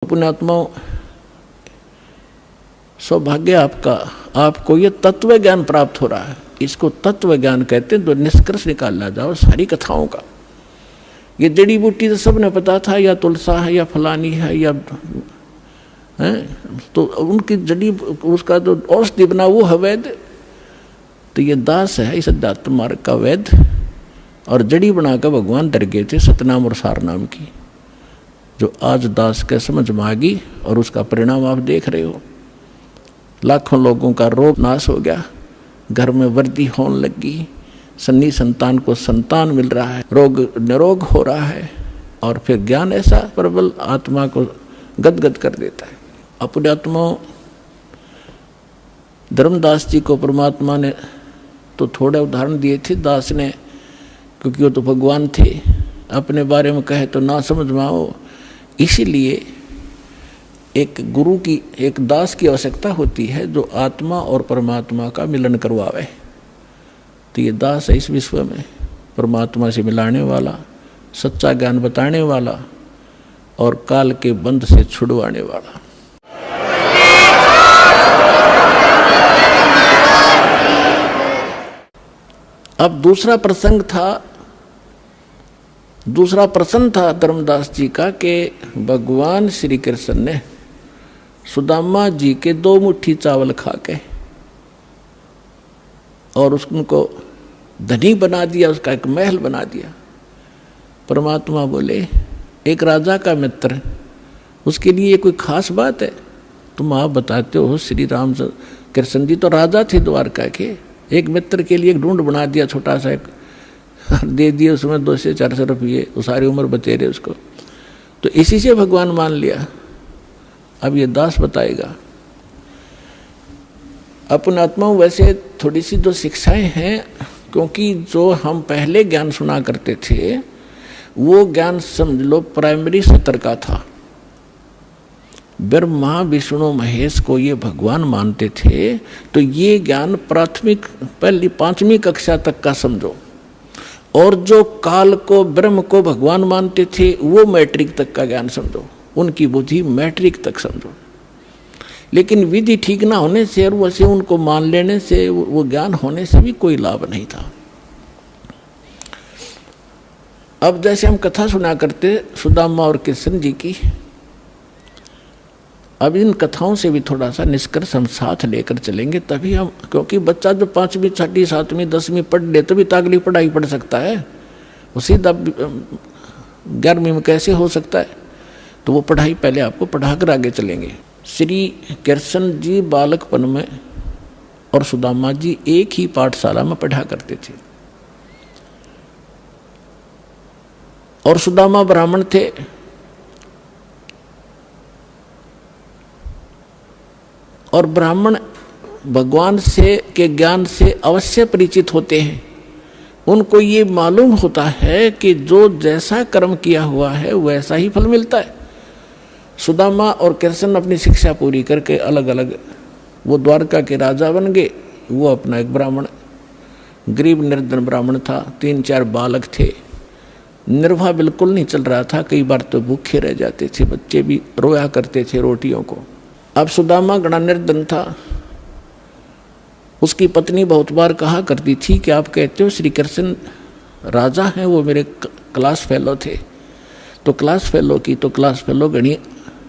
पुण्यात्माओं, सौभाग्य आपका, आपको ये तत्व ज्ञान प्राप्त हो रहा है। इसको तत्व ज्ञान कहते हैं। तो निष्कर्ष निकालना जाओ सारी कथाओं का। ये जड़ी बूटी तो सबने पता था, या तुलसा है या फलानी है या है, तो उनकी जड़ी उसका जो औषधि बना वो है वैद्य। तो ये दास है इस अध्यात्म मार्ग का वैद्य, और जड़ी बनाकर भगवान डर गए थे सतनाम और सारनाम की, जो आज दास के समझ में आ गई। और उसका परिणाम आप देख रहे हो। लाखों लोगों का रोग नाश हो गया, घर में वृद्धि होने लगी, सन्नी संतान को संतान मिल रहा है, रोग निरोग हो रहा है। और फिर ज्ञान ऐसा प्रबल आत्मा को गदगद कर देता है। अपने आत्मा धर्मदास जी को परमात्मा ने तो थोड़े उदाहरण दिए थे दास ने, क्योंकि वो तो भगवान थे। अपने बारे में कहे तो ना समझ में आओ, इसीलिए एक गुरु की, एक दास की आवश्यकता होती है जो आत्मा और परमात्मा का मिलन करवावे। तो ये दास है इस विश्व में परमात्मा से मिलाने वाला, सच्चा ज्ञान बताने वाला और काल के बंध से छुड़वाने वाला। अब दूसरा प्रसंग था धर्मदास जी का कि भगवान श्री कृष्ण ने सुदामा जी के 2 मुट्ठी चावल खा के और उसको धनी बना दिया, उसका एक महल बना दिया। परमात्मा बोले एक राजा का मित्र, उसके लिए कोई खास बात है? तुम आप बताते हो श्री राम कृष्ण जी तो राजा थे द्वारका के, एक मित्र के लिए एक ढूंढ बना दिया छोटा सा, एक दे दिए उसमें 200 से 400 रुपये, वो सारी उम्र बतेरे उसको। तो इसी से भगवान मान लिया। अब ये दास बताएगा। अपने आत्माओं वैसे थोड़ी सी जो शिक्षाएं हैं, क्योंकि जो हम पहले ज्ञान सुना करते थे वो ज्ञान समझ लो प्राइमरी स्तर का था। ब्रह्मा विष्णु महेश को ये भगवान मानते थे, तो ये ज्ञान प्राथमिक पहली 5वीं कक्षा तक का समझो। और जो काल को ब्रह्म को भगवान मानते थे वो मैट्रिक तक का ज्ञान समझो, उनकी बुद्धि मैट्रिक तक समझो। लेकिन विधि ठीक ना होने से और वैसे उनको मान लेने से, वो ज्ञान होने से भी कोई लाभ नहीं था। अब जैसे हम कथा सुना करते सुदामा और कृष्ण जी की, अब इन कथाओं से भी थोड़ा सा निष्कर्ष हम साथ लेकर चलेंगे, तभी हम, क्योंकि बच्चा जो 5वीं 6वीं 7वीं 10वीं पढ़ ले तभी तो अगली पढ़ाई पढ़ सकता है। वो सीधा 11वीं में कैसे हो सकता है? तो वो पढ़ाई पहले आपको पढ़ा कर आगे चलेंगे। श्री कृष्ण जी बालकपन में और सुदामा जी एक ही पाठशाला में पढ़ा करते थे। और सुदामा ब्राह्मण थे, और ब्राह्मण भगवान से के ज्ञान से अवश्य परिचित होते हैं। उनको ये मालूम होता है कि जो जैसा कर्म किया हुआ है वैसा ही फल मिलता है। सुदामा और कृष्ण अपनी शिक्षा पूरी करके अलग अलग, वो द्वारका के राजा बन गए, वो अपना एक ब्राह्मण, गरीब निर्धन ब्राह्मण था, 3-4 बालक थे, निर्वाह बिल्कुल नहीं चल रहा था, कई बार तो भूखे रह जाते थे, बच्चे भी रोया करते थे रोटियों को। अब सुदामा गणा निर्धन था। उसकी पत्नी बहुत बार कहा करती थी कि आप कहते हो श्री कृष्ण राजा हैं, वो मेरे क्लास फेलो थे, तो क्लास फेलो की तो क्लास फेलो गणी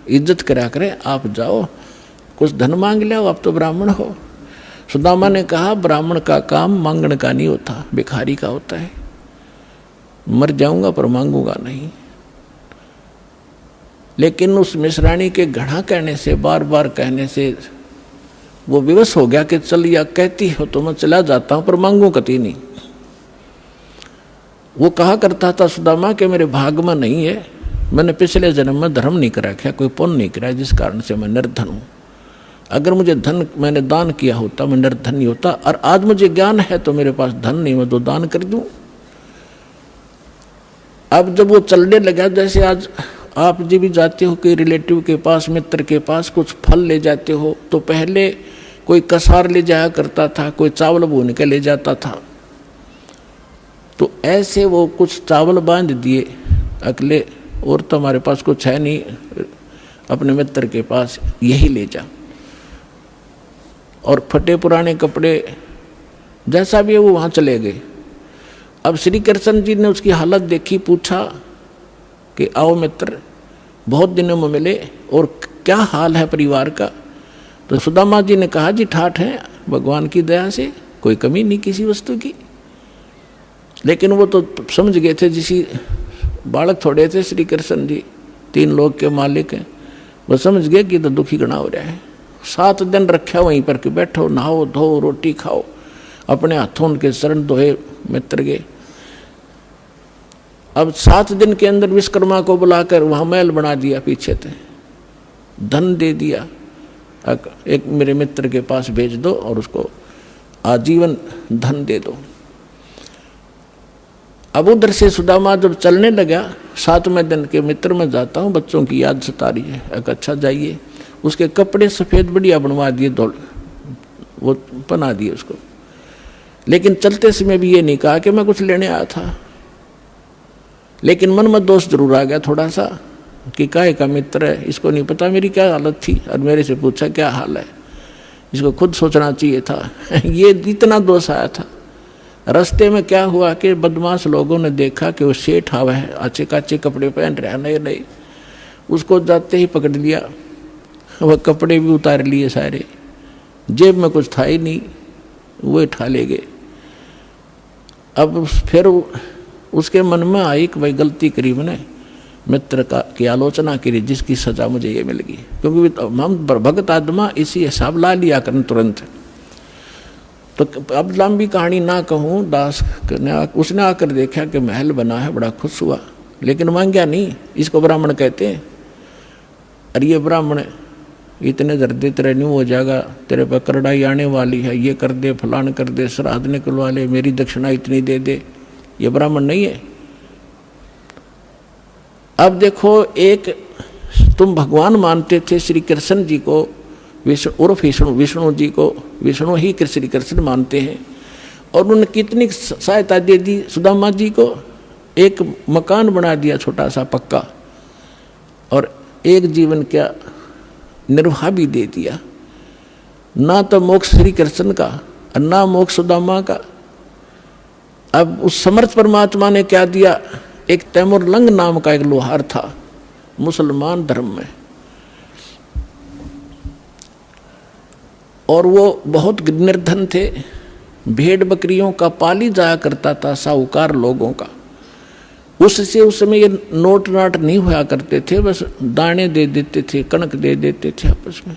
इज्जत करा करें, आप जाओ कुछ धन मांग ले, आप तो ब्राह्मण हो। सुदामा ने कहा ब्राह्मण का काम मांगने का नहीं होता, भिखारी का होता है। मर जाऊंगा पर मांगूंगा नहीं। लेकिन उस मिश्राणी के घड़ा कहने से, बार बार कहने से वो विवश हो गया कि चल या कहती हो तो मैं चला जाता हूं पर मांगू कति नहीं। वो कहा करता था सुदामा कि मेरे भाग में नहीं है, मैंने पिछले जन्म में धर्म नहीं करा, क्या कोई पुण्य नहीं करा, जिस कारण से मैं निर्धन हूं। अगर मुझे धन मैंने दान किया होता मैं निर्धन नहीं होता, और आज मुझे ज्ञान है तो मेरे पास धन नहीं, मैं तो दान कर दूं। अब जब वो चलने लगा, जैसे आज आप जी भी जाते हो कि रिलेटिव के पास, मित्र के पास कुछ फल ले जाते हो, तो पहले कोई कसार ले जाया करता था, कोई चावल भून के ले जाता था। तो ऐसे वो कुछ चावल बांध दिए अकेले, और तो हमारे पास कुछ है नहीं, अपने मित्र के पास, यही ले जा। और फटे पुराने कपड़े जैसा भी है वो वहाँ चले गए। अब श्री कृष्ण जी ने उसकी हालत देखी, पूछा कि आओ मित्र, बहुत दिनों में मिले और क्या हाल है परिवार का। तो सुदामा जी ने कहा, जी ठाठ है, भगवान की दया से कोई कमी नहीं किसी वस्तु की। लेकिन वो तो समझ गए थे, जिसी बालक थोड़े थे श्री कृष्ण जी, 3 लोक के मालिक हैं, वो समझ गए कि तो दुखी गणा हो रहा है। 7 दिन रखा वहीं पर कि बैठो, नहाओ धो, रोटी खाओ, अपने हाथों उनके शरण धोए मित्र के। अब 7 दिन के अंदर विश्वकर्मा को बुलाकर वहाँ महल बना दिया, पीछे थे, धन दे दिया, एक मेरे मित्र के पास भेज दो और उसको आजीवन धन दे दो। अब उधर से सुदामा जब चलने लगा, 7वें दिन के मित्र में जाता हूँ, बच्चों की याद सता रही है। अच्छा जाइए, उसके कपड़े सफ़ेद बढ़िया बनवा दिए, दौड़ वो बना दिए उसको। लेकिन चलते समय भी ये नहीं कहा कि मैं कुछ लेने आया था। लेकिन मन में दोष जरूर आ गया थोड़ा सा कि काहे का मित्र है, इसको नहीं पता मेरी क्या हालत थी, और मेरे से पूछा क्या हाल है, इसको खुद सोचना चाहिए था। ये इतना दोष आया था। रास्ते में क्या हुआ कि बदमाश लोगों ने देखा कि वो सेठ आवा है, अच्छे काचे कपड़े पहन रहा है, नए नए, उसको जाते ही पकड़ लिया। वह कपड़े भी उतार लिए सारे, जेब में कुछ था ही नहीं, वो उठा ले गए। अब फिर उसके मन में आई कि भाई गलती करी मैंने, मित्र का की आलोचना करी, जिसकी सजा मुझे ये मिल गई। क्योंकि हम भगत आत्मा इसी हिसाब ला लिया करन तुरंत। तो अब लंबी कहानी ना कहूँ, दास उसने आकर देखा कि महल बना है, बड़ा खुश हुआ, लेकिन मांगा नहीं। इसको ब्राह्मण कहते हैं। अरे ये ब्राह्मण इतने दर्दे तेरे न्यू हो जाएगा, तेरे पर करड़ाई आने वाली है, ये कर दे, फलान कर दे, श्राद्ध निकलवा ले, मेरी दक्षिणा इतनी दे दे, ये ब्राह्मण नहीं है। अब देखो, एक तुम भगवान मानते थे श्री कृष्ण जी को, विष्णु जी को, विष्णु ही श्री कृष्ण मानते हैं, और उन्होंने कितनी सहायता दे दी सुदामा जी को। एक मकान बना दिया छोटा सा पक्का, और एक जीवन का निर्वाह भी दे दिया। ना तो मोक्ष श्री कृष्ण का और ना मोक्ष सुदामा का। अब उस समर्थ परमात्मा ने क्या दिया, एक तैमुरलंग नाम का एक लोहार था मुसलमान धर्म में, और वो बहुत निर्धन थे, भेड़ बकरियों का पाली जाया करता था, साहूकार लोगों का। उससे उस समय ये नोट नाट नहीं हुआ करते थे, बस दाने दे देते थे, कणक दे देते थे आपस में।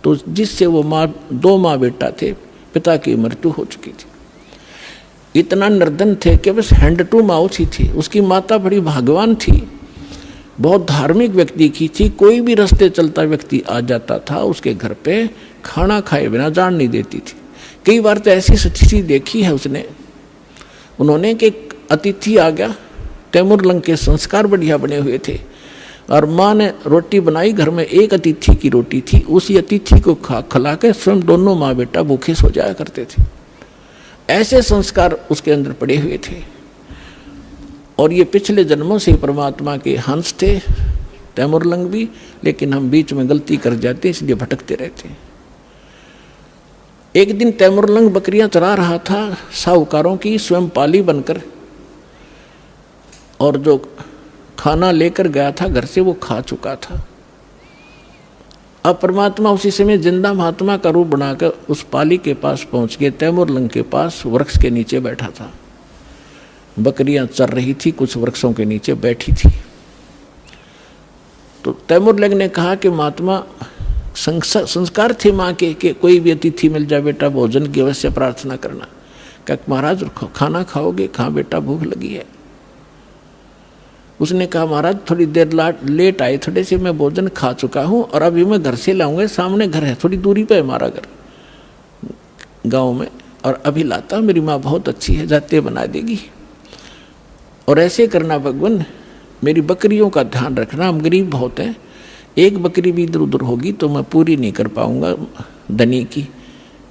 तो जिससे वो 2 माँ बेटा थे, पिता की मृत्यु हो चुकी थी। इतना निर्धन थे कि बस हैंड टू माउथ ही थी। उसकी माता बड़ी भाग्यवान थी, बहुत धार्मिक व्यक्ति की थी। कोई भी रास्ते चलता व्यक्ति आ जाता था उसके घर पे, खाना खाए बिना जान नहीं देती थी। कई बार तो ऐसी स्थिति देखी है उन्होंने कि अतिथि आ गया, तैमुरलंग के संस्कार बढ़िया बने हुए थे, और माँ ने रोटी बनाई, घर में एक अतिथि की रोटी थी, उसी अतिथि को खिला के स्वयं दोनों माँ बेटा भूखे सो जाया करते थे। ऐसे संस्कार उसके अंदर पड़े हुए थे। और ये पिछले जन्मों से परमात्मा के हंस थे तैमुरलंग भी, लेकिन हम बीच में गलती कर जाते इसलिए भटकते रहते हैं। एक दिन तैमुरलंग बकरियां चरा रहा था साहूकारों की, स्वयं पाली बनकर, और जो खाना लेकर गया था घर से वो खा चुका था। अब परमात्मा उसी समय जिंदा महात्मा का रूप बनाकर उस पाली के पास पहुंच गए। तैमुरलंग के पास वृक्ष के नीचे बैठा था, बकरियां चर रही थी, कुछ वृक्षों के नीचे बैठी थी। तो तैमुरलंग ने कहा कि महात्मा, संस्कार थे माँ के कि कोई भी अतिथि मिल जाए बेटा भोजन की अवश्य प्रार्थना करना। क्या महाराज खाना खाओगे? कहाँ बेटा, भूख लगी है। उसने कहा महाराज थोड़ी देर लेट आए, थोड़े से मैं भोजन खा चुका हूँ और अभी मैं घर से लाऊंगा, सामने घर है, थोड़ी दूरी पे है हमारा घर गांव में, और अभी लाता। मेरी माँ बहुत अच्छी है, जाते बना देगी। और ऐसे करना भगवान, मेरी बकरियों का ध्यान रखना, हम गरीब बहुत हैं, एक बकरी भी इधर उधर होगी तो मैं पूरी नहीं कर पाऊंगा धनी की,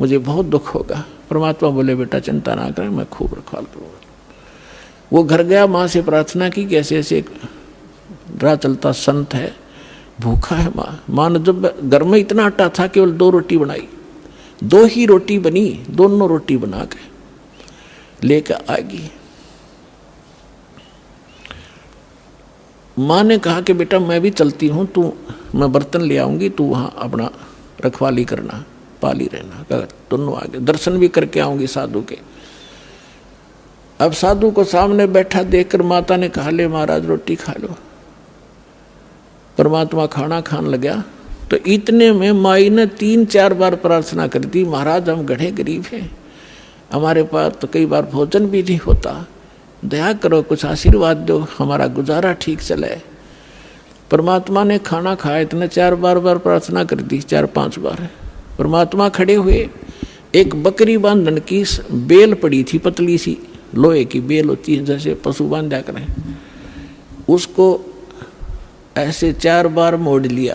मुझे बहुत दुख होगा। परमात्मा बोले बेटा चिंता ना करें, मैं खूब रखवाल करूँगा। वो घर गया, माँ से प्रार्थना की कि ऐसे ऐसे राह चलता संत है, भूखा है माँ ने जब घर में इतना आटा था केवल 2 रोटी बनाई, 2 ही रोटी बनी, दोनों रोटी बना के लेकर आ गई। माँ ने कहा कि बेटा मैं भी चलती हूँ, मैं बर्तन ले आऊँगी, तू वहाँ अपना रखवाली करना, पाली रहना। दोनों आगे दर्शन भी करके आऊँगी साधु के। अब साधु को सामने बैठा देखकर माता ने कहा ले महाराज रोटी खा लो। परमात्मा खाना खान लगा तो इतने में माई ने 3-4 बार प्रार्थना कर दी, महाराज हम गढ़े गरीब हैं, हमारे पास तो कई बार भोजन भी नहीं होता, दया करो कुछ आशीर्वाद दो, हमारा गुजारा ठीक चले। परमात्मा ने खाना खाया, इतने 4 बार प्रार्थना कर दी, 4-5 बार। परमात्मा खड़े हुए, एक बकरी बांधन की बेल पड़ी थी, पतली सी लोहे की बेल होती है जैसे पशु बांधा करें, उसको ऐसे 4 बार मोड़ लिया,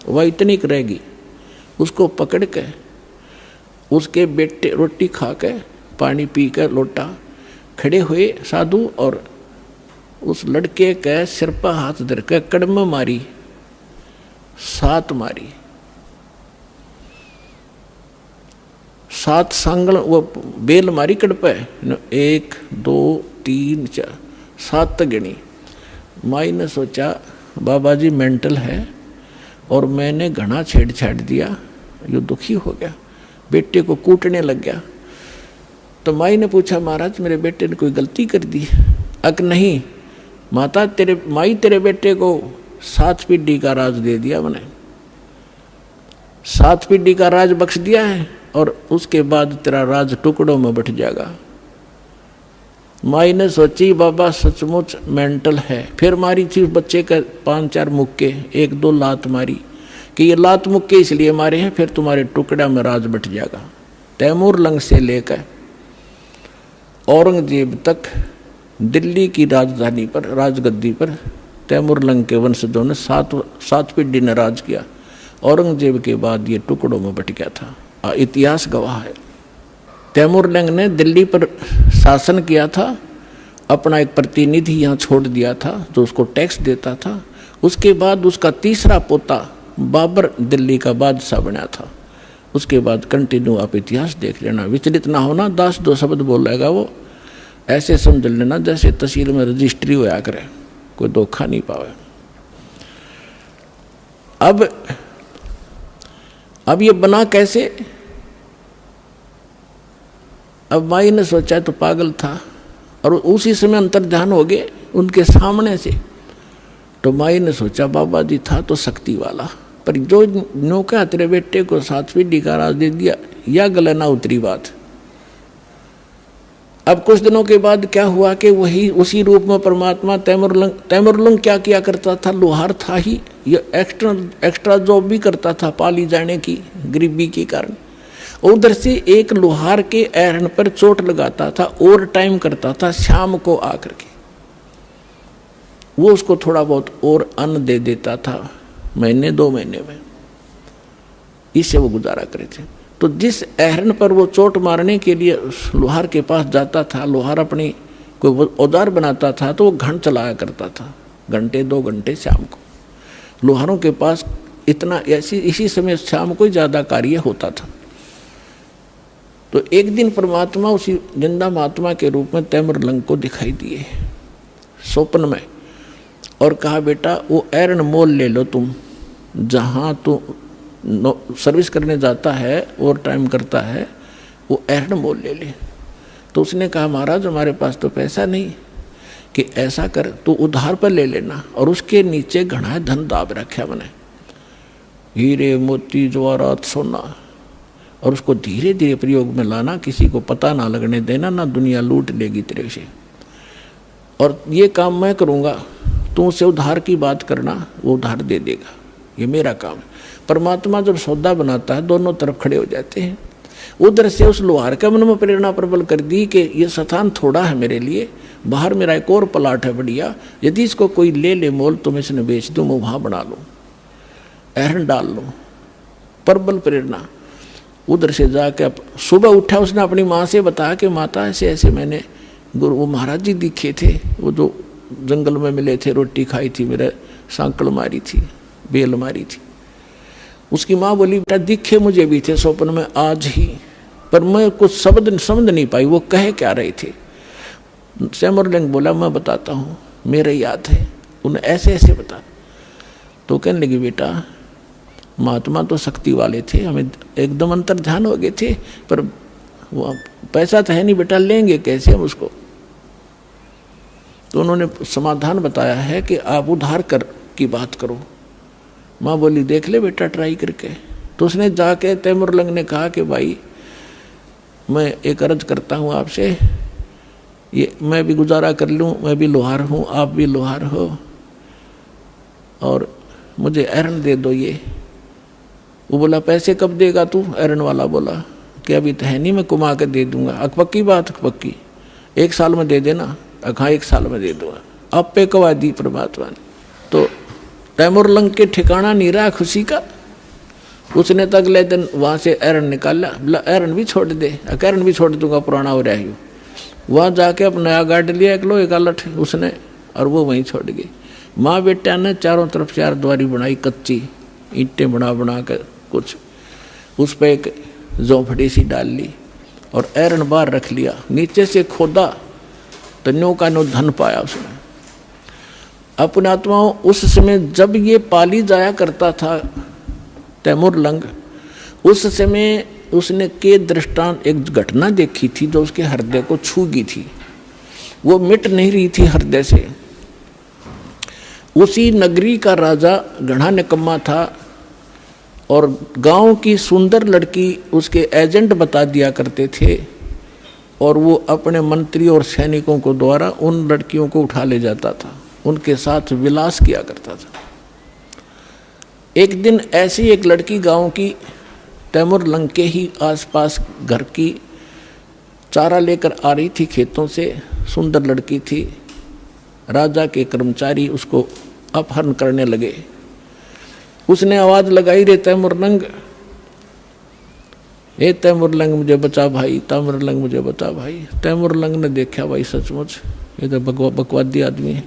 वह इतनी रहेगी, उसको पकड़ के उसके बेटे रोटी खा के पानी पी कर लोटा खड़े हुए साधु, और उस लड़के के सिर पर हाथ धर के कड़म मारी, 7 मारी, 7 सांगल वो बेल मारी कड़ पे, 1 2 3 4 7 गिनी। माई ने सोचा बाबा जी मेंटल है और मैंने घना छेड़छाड़ दिया, यो दुखी हो गया, बेटे को कूटने लग गया। तो माई ने पूछा महाराज मेरे बेटे ने कोई गलती कर दी? अक नहीं माता, तेरे बेटे को 7 पीढ़ी का राज दे दिया मैंने, 7 पीढ़ी का राज बख्श दिया है, और उसके बाद तेरा राज टुकड़ों में बट जाएगा। माई ने सोची बाबा सचमुच मेंटल है। फिर मारी थी बच्चे का 5-4 मुक्के, 1-2 लात मारी कि ये लात मुक्के इसलिए मारे हैं, फिर तुम्हारे टुकड़ा में राज बट जाएगा। तैमूर लंग से लेकर औरंगजेब तक दिल्ली की राजधानी पर, राजगद्दी पर तैमूर लंग के वंशजों ने 7 पीढ़ी ने राज किया। औरंगजेब के बाद ये टुकड़ों में बट गया था, इतिहास गवाह है। तैमूर लंग ने दिल्ली पर शासन किया था, अपना एक प्रतिनिधि यहाँ छोड़ दिया था जो उसको टैक्स देता था। उसके बाद उसका तीसरा पोता बाबर दिल्ली का बादशाह बना था। उसके बाद कंटिन्यू आप इतिहास देख लेना, विचलित ना होना, 10-2 शब्द बोलेगा वो, ऐसे समझ लेना जैसे तहसील में रजिस्ट्री होया करे, कोई धोखा नहीं पावे। अब ये बना कैसे? अब माई ने सोचा तो पागल था, और उसी समय अंतर्ध्यान हो गए उनके सामने से। तो माई ने सोचा बाबा जी था तो शक्ति वाला, पर जो नौका तेरे बेटे को 7 पीढ़ी का राज दे दिया, या गले ना उतरी बात। अब कुछ दिनों के बाद क्या हुआ कि वही उसी रूप में परमात्मा तैमूरलंग क्या किया करता था, लोहार था ही, ये एक्स्ट्रा जॉब भी करता था पाली जाने की गरीबी के कारण। उधर से एक लोहार के एहन पर चोट लगाता था, ओवर टाइम करता था, शाम को आकर के वो उसको थोड़ा बहुत और अन्न दे देता था, 1-2 महीने में, इससे वो गुजारा करे थे। तो जिस एहरन पर वो चोट मारने के लिए लोहार के पास जाता था, लोहार अपनी कोई औजार बनाता था तो वो घंट चलाया करता था, 1-2 घंटे शाम को। लोहारों के पास इतना इसी समय शाम को ज़्यादा कार्य होता था। तो एक दिन परमात्मा उसी जिंदा महात्मा के रूप में तैमूरलंग को दिखाई दिए स्वप्न में, और कहा बेटा वो एरन मोल ले लो, तुम जहाँ तू सर्विस करने जाता है और टाइम करता है, वो एरन मोल ले ले। तो उसने कहा महाराज हमारे पास तो पैसा नहीं, कि ऐसा कर तू उधार पर ले लेना, और उसके नीचे घना धन दाब रखा मैंने, हीरे मोती जवाहरात सोना, और उसको धीरे धीरे प्रयोग में लाना, किसी को पता ना लगने देना, ना दुनिया लूट लेगी तेरे से, और ये काम मैं करूँगा, तू उससे उधार की बात करना, वो उधार दे देगा, ये मेरा काम है। परमात्मा जब सौदा बनाता है दोनों तरफ खड़े हो जाते हैं। उधर से उस लोहार के मन में प्रेरणा प्रबल कर दी कि ये स्थान थोड़ा है मेरे लिए, बाहर मेरा एक और प्लाट है बढ़िया, यदि इसको कोई ले ले मोल तो मैं इसने बेच दूँ, मैं वहाँ बना लूँ, एहन डाल लूँ, प्रबल प्रेरणा। उधर से जाके सुबह उठा, उसने अपनी माँ से बताया कि माता ऐसे ऐसे मैंने वो महाराज जी दिखे थे, वो जो जंगल में मिले थे, रोटी खाई थी, मेरे सांकड़ मारी थी, बेल मारी थी। उसकी माँ बोली बेटा दिखे मुझे भी थे स्वप्न में आज ही, पर मैं कुछ शब्द समझ नहीं पाई वो कह क्या रहे थे। तैमूरलंग बोला मैं बताता हूँ, मेरे याद है, उन्हें ऐसे ऐसे बता। तो कहने लगी बेटा महात्मा तो शक्ति वाले थे, हमें एकदम अंतर ध्यान हो गए थे, पर वो पैसा तो है नहीं बेटा, लेंगे कैसे हम उसको। तो उन्होंने समाधान बताया है कि आप उधार कर की बात करो। माँ बोली देख ले बेटा ट्राई करके। तो उसने जाके तैमूरलंग ने कहा कि भाई मैं एक अर्ज करता हूँ आपसे, ये मैं भी गुजारा कर लूँ, मैं भी लोहार हूँ, आप भी लोहार हो, और मुझे एरन दे दो ये। वो बोला पैसे कब देगा तू? एरन वाला बोला कि अभी तो है नहीं, मैं कुमा के दे दूंगा। पक्की बात? पक्की, 1 साल में दे देना। हाँ 1 साल में दे दूंगा। अब पे कवा दी परमात्मा ने। तो तैमूरलंग के ठिकाना नहीं रहा खुशी का। उसने तो अगले दिन वहाँ से एरन निकाला, बोला एरन भी छोड़ दे। एरन भी छोड़ दूंगा, पुराना हो रहा है। वहाँ जाके अब नया गाड़ लिया एक लोहे का लठ उसने, और वो वहीं छोड़ गई। माँ बेटा ने चारों तरफ 4 द्वारी बनाई, कच्ची ईंटें बना बना कर कुछ, उस पर एक झोंपड़ी सी डाल ली और एरन बाहर रख लिया। नीचे से खोदा तो न्यो का नो धन पाया उसने। अपने आत्माओं उस समय जब ये पाली जाया करता था तैमूरलंग, उस समय उसने के दृष्टांत एक घटना देखी थी जो उसके हृदय को छू गई थी, वो मिट नहीं रही थी हृदय से। उसी नगरी का राजा घना निकम्मा था और गांव की सुंदर लड़की उसके एजेंट बता दिया करते थे, और वो अपने मंत्री और सैनिकों को द्वारा उन लड़कियों को उठा ले जाता था, उनके साथ विलास किया करता था। एक दिन ऐसी एक लड़की गांव की तैमूरलंग के ही आसपास घर की चारा लेकर आ रही थी खेतों से। सुंदर लड़की थी। राजा के कर्मचारी उसको अपहरण करने लगे। उसने आवाज लगाई, रे तैमूरलंग, ए तैमूरलंग मुझे बचा भाई, तैमूरलंग मुझे बचा भाई। तैमूरलंग ने देखा भाई सचमुच ये तो बकवादी आदमी है।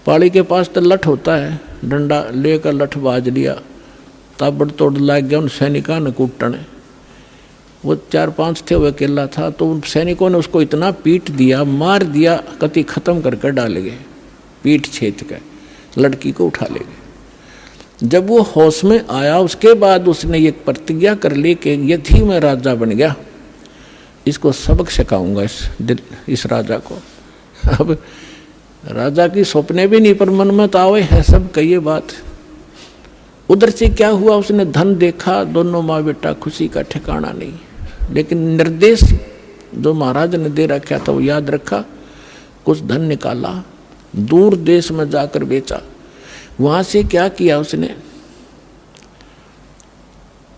पाड़ी के पास तो लठ होता है, डंडा लेकर लठ बाज लिया, ताबड़तोड़ लाग गया उन सैनिकों ने कूटने। वो 4-5 थे, वो अकेला था। तो उन सैनिकों ने उसको इतना पीट दिया, मार दिया, कति खत्म करके डाले गए, पीठ छेद कर लड़की को उठा ले गए। जब वो होश में आया उसके बाद उसने ये प्रतिज्ञा कर ली कि यदि मैं राजा बन गया इसको सबक सिखाऊंगा इस राजा को। अब राजा की सपने भी नहीं, पर मन में तो आवे है सब कहिए बात। उधर से क्या हुआ, उसने धन देखा, दोनों माँ बेटा खुशी का ठिकाना नहीं। लेकिन निर्देश जो महाराज ने दे रखा था वो याद रखा, कुछ धन निकाला, दूर देश में जाकर बेचा। वहां से क्या किया उसने,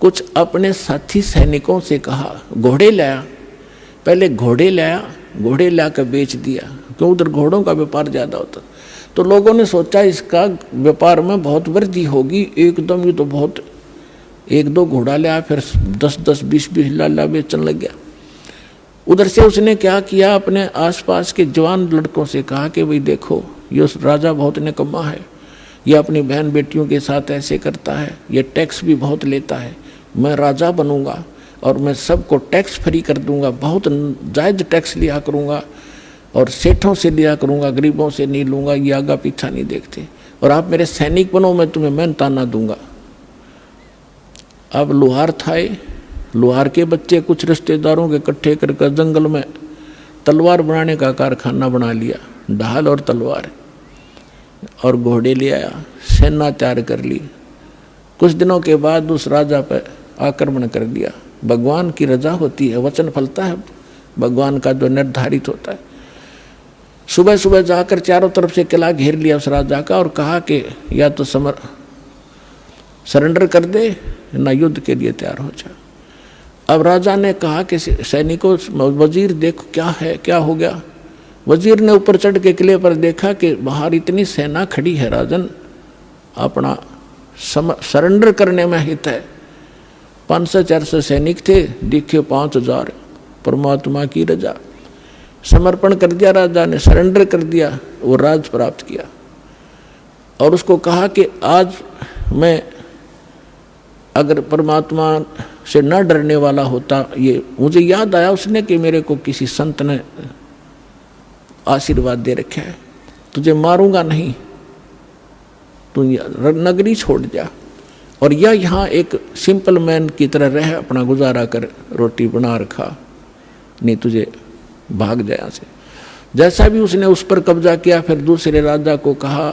कुछ अपने साथी सैनिकों से कहा घोड़े लाया, पहले घोड़े लाया, घोड़े लाकर बेच दिया, क्यों उधर घोड़ों का व्यापार ज्यादा होता। तो लोगों ने सोचा इसका व्यापार में बहुत वृद्धि होगी, एकदम ये तो बहुत 1-2 घोड़ा लिया, फिर 10-10 20-20 लाला बेचने लग गया। उधर से उसने क्या किया, अपने आसपास के जवान लड़कों से कहा कि भाई देखो ये राजा बहुत निकम्मा है, ये अपनी बहन बेटियों के साथ ऐसे करता है, ये टैक्स भी बहुत लेता है। मैं राजा बनूंगा और मैं सबको टैक्स फ्री कर दूंगा, बहुत जायज़ टैक्स लिया करूंगा और सेठों से लिया करूंगा, गरीबों से नहीं लूंगा, ये आगा पीछा नहीं देखते। और आप मेरे सैनिक बनो, मैं तुम्हें मेहनताना दूंगा। अब लोहार था, लोहार के बच्चे कुछ रिश्तेदारों के इकट्ठे करके जंगल में तलवार बनाने का कारखाना बना लिया, ढाल और तलवार, और घोड़े ले आया, सेना तैयार कर ली। कुछ दिनों के बाद उस राजा पर आक्रमण कर दिया। भगवान की रजा होती है, वचन फलता है भगवान का जो निर्धारित होता है। सुबह सुबह जाकर चारों तरफ से किला घेर लिया उस राजा का और कहा कि या तो सरेंडर कर दे ना युद्ध के लिए तैयार हो जा। अब राजा ने कहा कि सैनिकों, वजीर देखो क्या है, क्या हो गया। वजीर ने ऊपर चढ़ के किले पर देखा कि बाहर इतनी सेना खड़ी है राजन, अपना सरेंडर करने में हित है। 500-400 सैनिक थे, दिखे 5000। परमात्मा की रजा, समर्पण कर दिया राजा ने, सरेंडर कर दिया, वो राज प्राप्त किया। और उसको कहा कि आज मैं अगर परमात्मा से न डरने वाला होता, ये मुझे याद आया उसने कि मेरे को किसी संत ने आशीर्वाद दे रखा है, तुझे मारूंगा नहीं, तू नगरी छोड़ जा और या यहाँ एक सिंपल मैन की तरह रह, अपना गुजारा कर, रोटी बना रखा, नहीं तुझे भाग जाए यहाँ से। जैसा भी उसने उस पर कब्जा किया, फिर दूसरे राजा को कहा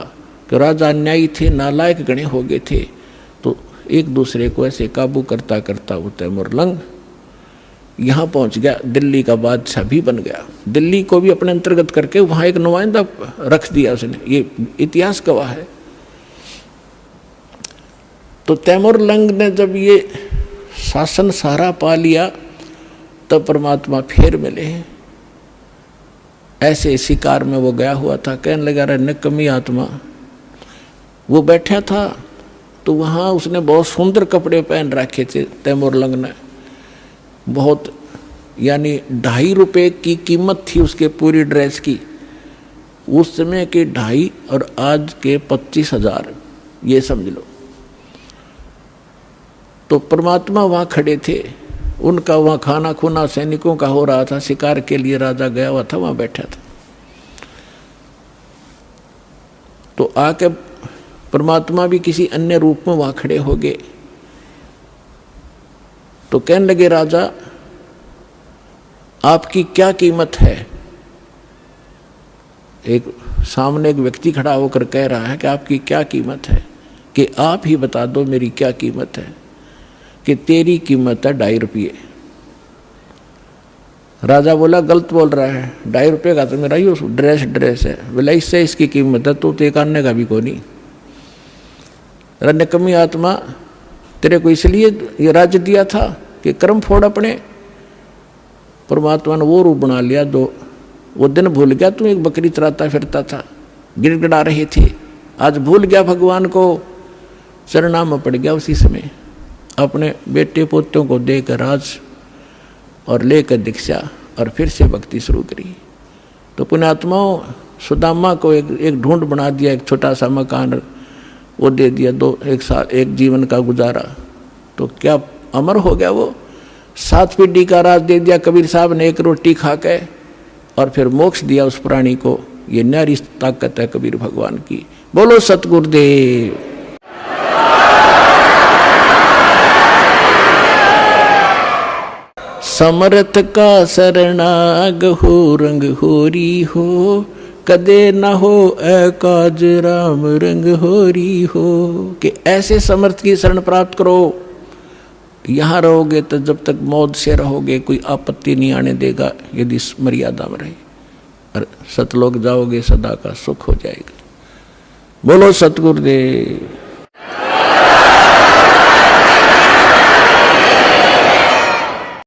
कि राजा अन्यायी थे, नालायक गणे हो गए थे, तो एक दूसरे को ऐसे काबू करता करता वो तैमुरलंग यहाँ पहुँच गया, दिल्ली का बादशाह भी बन गया, दिल्ली को भी अपने अंतर्गत करके वहाँ एक नुमाइंदा रख दिया उसने, ये इतिहास गवाह है। तो तैमुरलंग ने जब ये शासन सारा पा लिया तब परमात्मा फिर मिले। ऐसे शिकार में वो गया हुआ था, कहने लगा रे निकम्मी आत्मा। वो बैठा था तो वहाँ उसने बहुत सुंदर कपड़े पहन रखे थे तैमुरलंग ने, बहुत, यानी 2.5 रुपये की कीमत थी उसके पूरी ड्रेस की, उस समय के 2.5 और आज के 25,000, ये समझ लो। तो परमात्मा वहाँ खड़े थे, उनका वहाँ खाना खुना सैनिकों का हो रहा था, शिकार के लिए राजा गया हुआ था, वहाँ बैठा था। तो आके परमात्मा भी किसी अन्य रूप में वहाँ खड़े हो गए। तो कहने लगे राजा आपकी क्या कीमत है। एक सामने एक व्यक्ति खड़ा होकर कह रहा है कि आपकी क्या कीमत है, कि आप ही बता दो मेरी क्या कीमत है, कि तेरी कीमत है 2.5 रुपये। राजा बोला गलत बोल रहा है, 2.5 रुपये का तो मेरा ही ड्रेस है, बोला इससे इसकी कीमत है, तो एक आने का भी को नहीं। निकम्मी आत्मा, तेरे को इसलिए ये राज्य दिया था कि कर्म फोड़ अपने। परमात्मा ने वो रूप बना लिया, जो वो दिन भूल गया, तू एक बकरी चराता फिरता था, गिड़गिड़ा रहे थे, आज भूल गया भगवान को, चरना में पड़ गया उसी समय, अपने बेटे पोतों को देकर राज और लेकर दीक्षा और फिर से भक्ति शुरू करी। तो पुण्यात्माओं, सुदामा को एक ढूंढ बना दिया, एक छोटा सा मकान वो दे दिया, एक जीवन का गुजारा, तो क्या अमर हो गया वो। 7 पीढ़ी का राज दे दिया कबीर साहब ने, एक रोटी खा के, और फिर मोक्ष दिया उस प्राणी को। ये न्यारी ताकत है कबीर भगवान की। बोलो सतगुरुदेव। समर्थ का शरणाग हो, रंग होरी हो, कदे न हो एकाज राम रंग होरी हो। कि ऐसे समर्थ की शरण प्राप्त करो, यहाँ रहोगे तो जब तक मौत से रहोगे कोई आपत्ति नहीं आने देगा, यदि मर्यादा में रहे, और सतलोक जाओगे सदा का सुख हो जाएगा। बोलो सतगुरुदेव।